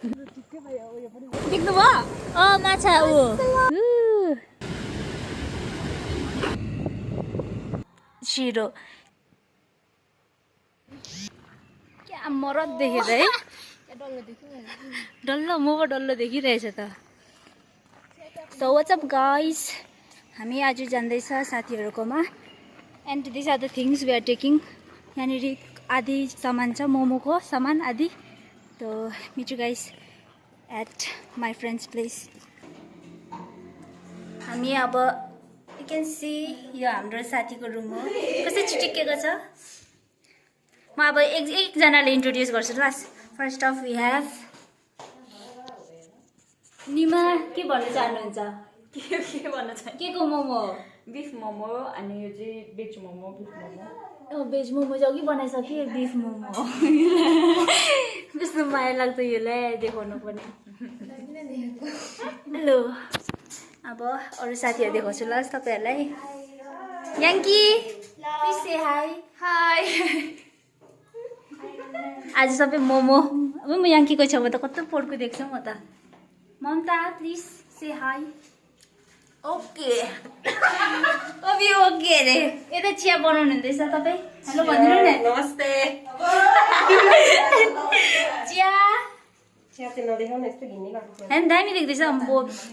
देख्नुभयो? माछा ऊ छिरो क्या मरद देखेर है डल्लो म पो डल्लो देखिरहेछ त सो व्हाट्स अप गाइस हामी आज जाँदैछ साथीहरुकोमा and this are the things we are taking यहाँनिर आधी सामान छ मोमोको सामान आधी तो meet you guys at my friends place हामी अब यू क्यान सी यो हाम्रो साथीको रुम हो कसै चिटिकेको छ म अब एकजनाले इन्ट्रोड्युस गर्छु last first of we have Nima के भन्न चाहनुहुन्छ के भन्न चाहन्छु के को मोमो बिफ मोमो अनि यो चाहिँ veg momo beef momo veg momo चाहिँ अघि बनाइसक्यो बिफ मोमो कस्तो माया लाग्छ यसलाई देखाउनु पनि हेलो अब अरू साथीहरू देखाउँछु ल तपाईँहरूलाई Yangki please say hi hi आज सबै मोमो अब म याङ्कीको छेउमा त कस्तो पोड्को देख्छु म त Mamata please say hi okay अबि ओके अरे यता चिया बनाउनु हुँदैछ तपाईँ हेलो भनिदिनु न नमस्ते चिया चिया चाहिँ नदेखाउन यस्तो घिन्ने लाग्छ हैन दामी देख्दैछ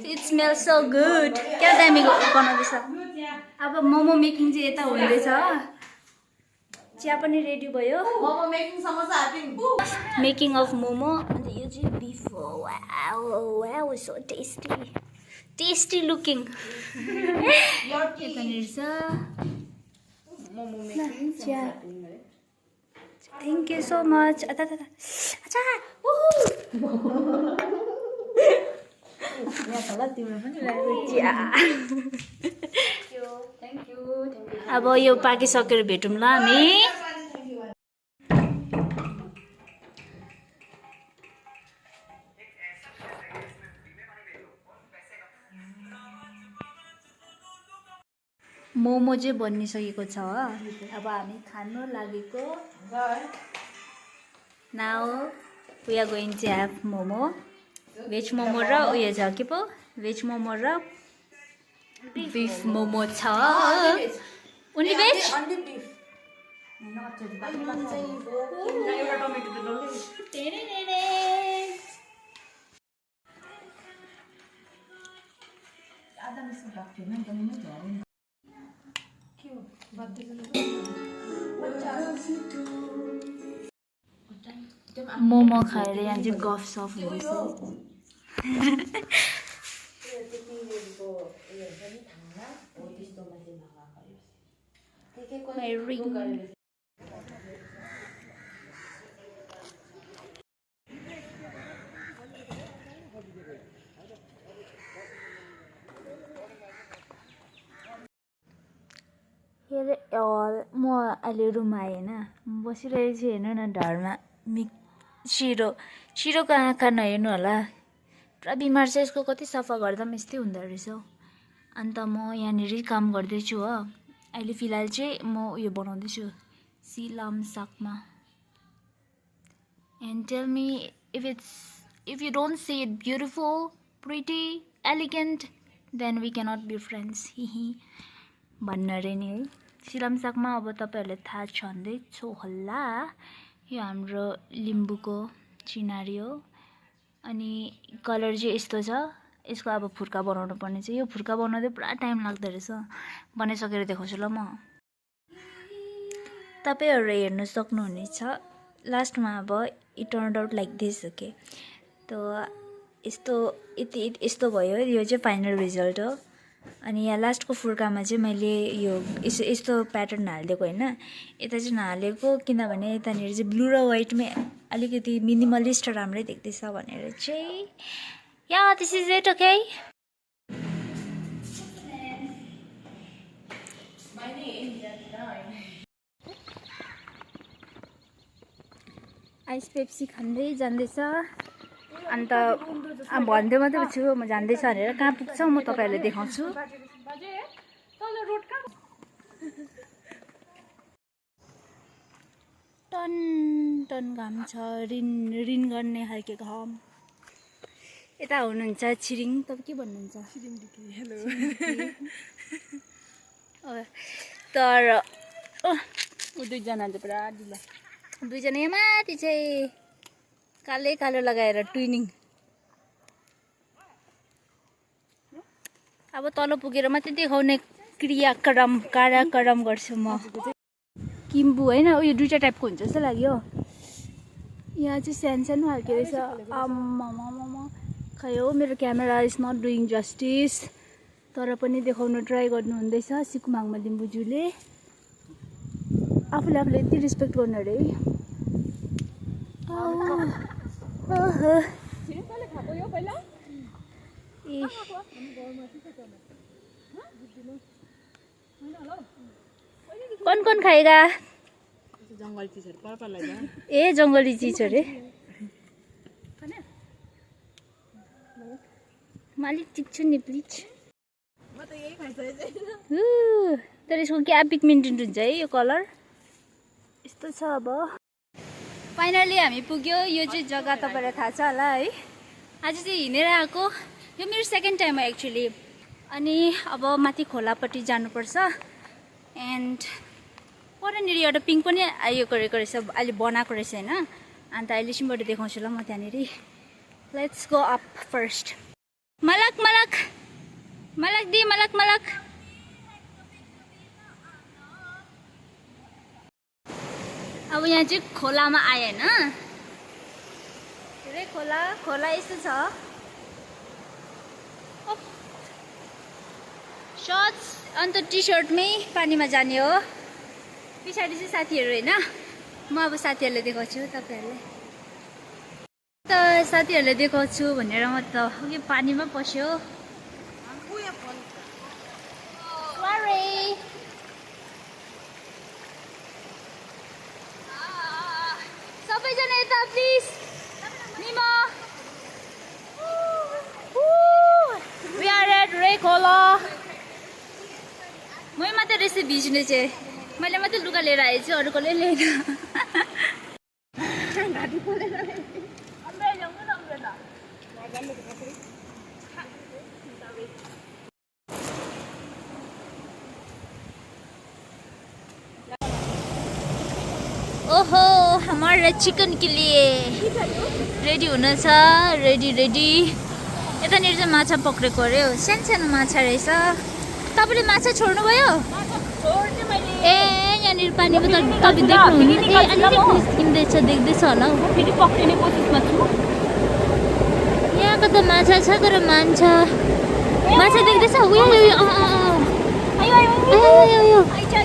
इट स्मेल्स सो गुड क्या दामी बनाउँदैछ अब मोमो मेकिङ चाहिँ यता हुँदैछ चिया पनि रेडी भयो momo making samosa heating making of momo अन्त यो चाहिँ बिफ हो wow wow so tasty tasty looking यतानिर छ मोमो मेकिङ चिया थ्याङ्क यू सो मच अच्छा तिम्रो पनि चिया थ्याङ्क यू अब यो पाकिसकेर भेटौँ ल हामी मोमो चाहिँ बनिसकेको छ अब हामी खानु लागेको now we are going to have momo veg momo र उयो छ के पो भेज मोमो र बिफ मोमो छ ओन्ली भेज अन्ली बिफ एउटा टमेटो त आधा मिस्टर भएको थिएन नि त मोमो खाएर यहाँ चाहिँ गफ सफ हुँदैछ My ring. म अहिले रुम आएँ होइन बसिरहेको छु हेर्नु न ढाडमा शिरोको आँखा नहेर्नु होला पुरा बिमार छ यसको कति सफा गर्दा पनि यस्तै हुँदो रहेछ हौ अन्त म यहाँनिर काम गर्दैछु हो अहिले फिलहाल चाहिँ म उयो बनाउँदैछु सिलाम साकमा and tell me if you don't see it beautiful pretty elegant then we cannot be friends हिही भन्न अरे नि है सिलाम साकमा अब तपाईँहरूलाई थाहा छँदैछ होला यो हाम्रो लिम्बूको चिनारी हो अनि कलर चाहिँ यस्तो छ यसको अब फुर्का बनाउनु पर्ने चाहिँ यो फुर्का बनाउँदै पुरा टाइम लाग्दो रहेछ बनाइसकेर देखाउँछु ल म तपाईँहरू हेर्नु सक्नुहुनेछ लास्टमा अब it turned out like this okay तो यस्तो भयो यो चाहिँ फाइनल रिजल्ट हो अनि यहाँ लास्टको फुर्कामा चाहिँ मैले यो यस्तो प्याटर्न हालिदिएको होइन यता चाहिँ नहालेको किनभने यतानिर चाहिँ ब्लू र व्हाइटमै अलिकति मिनिमलिस्ट राम्रै देख्दैछ भनेर चाहिँ yeah this is it okay ice Pepsi खाँदै जाँदैछ अन्त भन्दै मात्रै छु म जान्दैछ भनेर कहाँ पुग्छ म तपाईँहरूलाई देखाउँछु टन टन घाम छ रिन गर्ने खालको घाम यता हुनुहुन्छ छिरिङ तपाईँ के भन्नुहुन्छ हेलो तर ऊ दुईजना चाहिँ पुरा ढिला दुईजना यहाँ माथि चाहिँ कालै कालो लगाएर ट्विनिङ अब तल पुगेर मात्रै देखाउने कार्यक्रम गर्छु म किम्बु होइन उयो दुईवटा टाइपको हुन्छ जस्तो लाग्यो यहाँ चाहिँ सानो सानो खालको रहेछ आम्मामामा खै हो मेरो camera is not doing justice तर पनि देखाउनु ट्राई गर्नुहुँदैछ सिकुमाङमा लिम्बुज्यूले आफूले आफूले यति रेस्पेक्ट गर्नु अरे कौन कौन खाएगा जङ्गली चिजहरू पर्पल होइन ए जङ्गली चिज अरे मालिक टिप्छु नि प्लिज म त यही खाइसकेको तर यसको क्या पिगमेन्टेड हुन्छ है यो कलर यस्तो छ अब फाइनली हामी पुग्यो यो चाहिँ जग्गा तपाईँलाई थाहा छ होला है आज चाहिँ हिँडेर आएको यो मेरो सेकेन्ड टाइम हो एक्चुअली अनि अब माथि खोलापट्टि जानुपर्छ एन्ड परनिर एउटा पिङ पनि आयो गरेको रहेछ अहिले बनाएको रहेछ होइन अन्त अहिले एकछिनबाट देखाउँछु ल म त्यहाँनिर लेट्स गो अप फर्स्ट मलक मलक मलक दे मलक मलक अब यहाँ चाहिँ खोलामा आयो होइन धेरै खोला यस्तो छ सर्ट्स अन्त टी सर्टमै पानीमा जाने हो पछाडि चाहिँ साथीहरू होइन म अब साथीहरूलाई देखाउँछु तपाईँहरूलाई त साथीहरूलाई देखाउँछु भनेर म त अघि पानीमा पस्यो सबैजना यता please Nima we are at रे खोला मै मात्रै रहेछ भिज्ने चाहिँ मैले मात्रै लुगा लिएर आएछु अरू कसले लिएन ओहो हमारा चिकन के लिए रेडी हुन छ रेडी यतानिर चाहिँ माछा पक्रेको अरे हो सानो सानो माछा रहेछ तपाईँले माछा छोड्नुभयो ए यहाँनिर पानीको त तपाईँ देख्नुहुन्न ए अलिकति निस्किँदैछ देख्दैछ होला हौ फेरि पक्रिने कोसिसमा छु यहाँको त माछा छ तर मान्छा देख्दैछ उयो देख्नुभयो माछा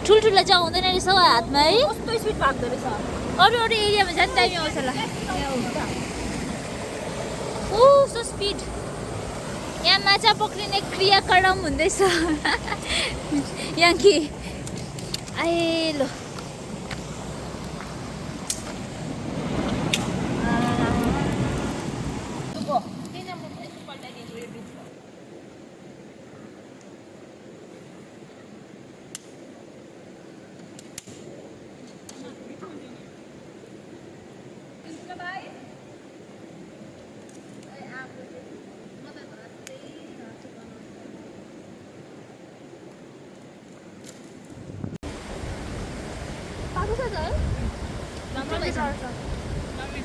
ठुल्ठुला चाहिँ आउँदैन रहेछ हौ हातमा है कस्तो स्पिड भाग्दो रहेछ अरू एरियामा जाने टाइम आउँछ होला सो स्पिड यहाँ माछा पक्रिने क्रियाक्रम हुँदैछ यहाँ कि आएलो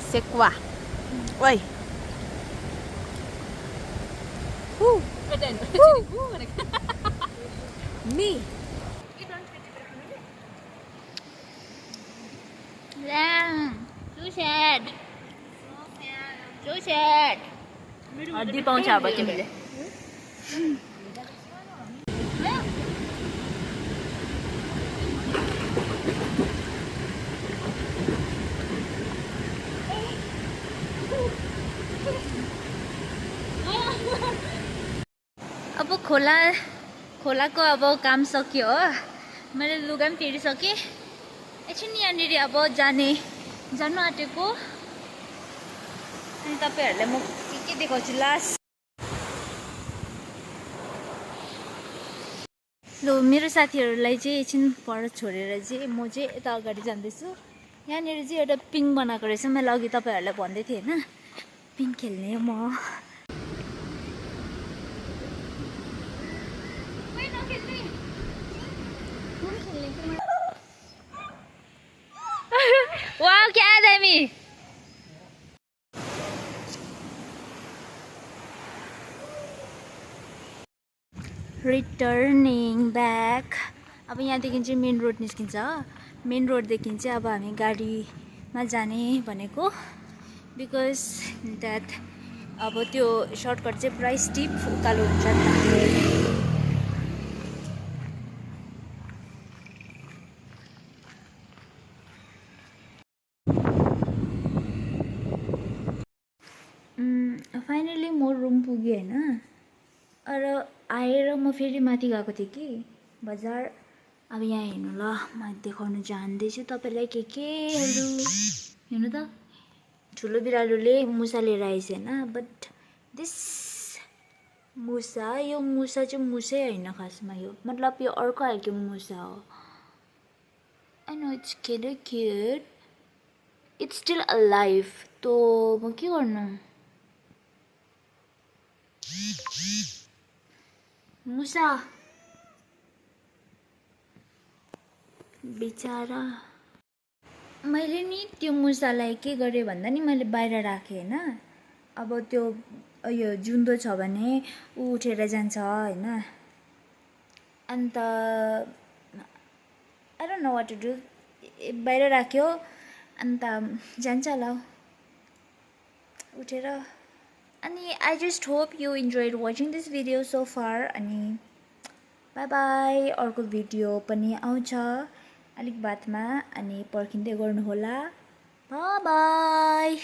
Sekwa. Oi. Me. So sad. हड्डी पाउँछ अब तिमीले अब खोलाको अब काम सक्यो हो मैले लुगा पनि फेरिसकेँ एकछिन यहाँनिर अब जानु आँटेको अनि तपाईँहरूलाई म के देखाउँछु लास्ट लु मेरो साथीहरूलाई चाहिँ एकछिन पर छोडेर चाहिँ म चाहिँ यता अगाडि जाँदैछु। यहाँनिर चाहिँ एउटा पिङ बनाएको रहेछ, मैले अघि तपाईँहरूलाई भन्दै थिएँ होइन, पिङ खेल्ने म। वाह क्या दामी। Returning back. अब यहाँदेखि चाहिँ मेन रोड निस्किन्छ। मेन रोडदेखि चाहिँ अब हामी गाडीमा जाने भनेको, बिकज द्याट अब त्यो सर्टकट चाहिँ पुरा स्टिप उकालो हुन्छ नि त। फाइनली म रुम पुगेँ होइन। र आएर म फेरि माथि गएको थिएँ कि बजार। अब यहाँ हेर्नु ल, म देखाउन जान्दैछु तपाईँलाई केहरू। हेर्नु त, ठुलो बिरालोले मुसा लिएर आएछ होइन, बट दिस मुसा, यो मुसा चाहिँ मुसै होइन खासमा, यो मतलब यो अर्को खालको मुसा हो। I know it's cute, it's still alive. तो म के गर्नु, मुसा बिचारा। मैले नि त्यो मुसालाई के गरेँ भन्दा नि मैले बाहिर राखेँ होइन। अब त्यो यो जुन्दो छ भने ऊ उठेर जान्छ होइन। अन्त I don't know what to do, बाहिर राख्यो अन्त जान्छ होला उठेर। अनि I just hope you enjoyed watching this video so far. अनि बाई बाई, अर्को भिडियो पनि आउँछ अलिक बादमा, अनि पर्खिँदै गर्नुहोला। Bye by.